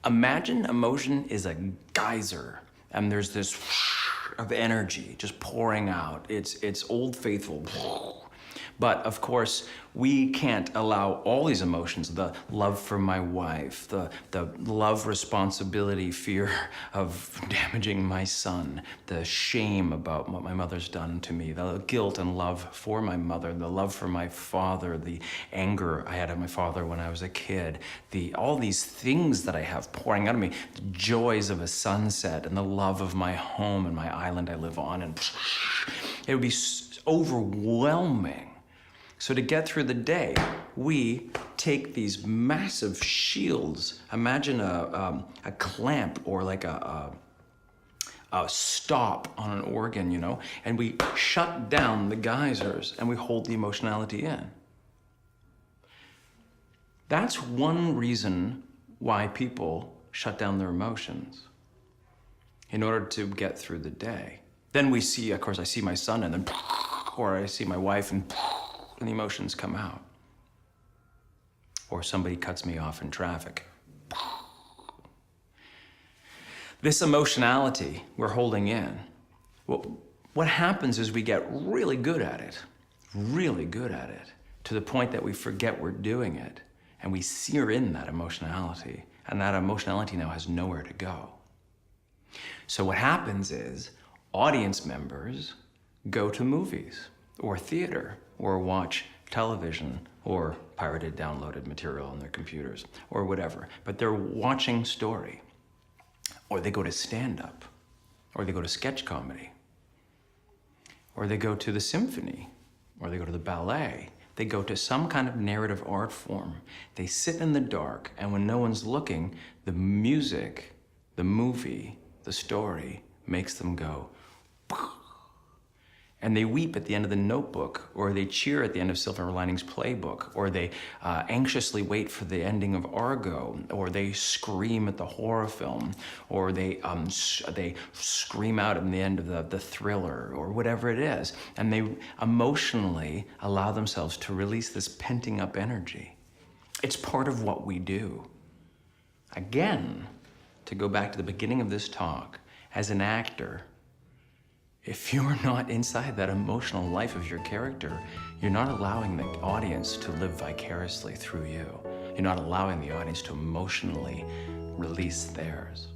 Imagine emotion is a geyser, and there's this of energy just pouring out. It's Old Faithful. But of course, we can't allow all these emotions, the love for my wife, the love, responsibility, fear of damaging my son, the shame about what my mother's done to me, the guilt and love for my mother, the love for my father, the anger I had at my father when I was a kid, all these things that I have pouring out of me, the joys of a sunset and the love of my home and my island I live on, and it would be overwhelming. So to get through the day, we take these massive shields. Imagine a clamp or like a stop on an organ, you know, and we shut down the geysers and we hold the emotionality in. That's one reason why people shut down their emotions, in order to get through the day. Then we see, of course, I see my son and then, or I see my wife and the emotions come out. Or somebody cuts me off in traffic. This emotionality we're holding in, well, what happens is we get really good at it, to the point that we forget we're doing it, and we sear in that emotionality, and that emotionality now has nowhere to go. So what happens is audience members go to movies or theater or watch television or pirated downloaded material on their computers or whatever, but they're watching story, or they go to stand-up, or they go to sketch comedy, or they go to the symphony, or they go to the ballet. They go to some kind of narrative art form. They sit in the dark, and when no one's looking, the music, the movie, the story makes them go, and they weep at the end of The Notebook, or they cheer at the end of Silver Linings Playbook, or they anxiously wait for the ending of Argo, or they scream at the horror film, or they scream out at the end of the thriller, or whatever it is. And they emotionally allow themselves to release this penting up energy. It's part of what we do. Again, to go back to the beginning of this talk, as an actor, if you're not inside that emotional life of your character, you're not allowing the audience to live vicariously through you. You're not allowing the audience to emotionally release theirs.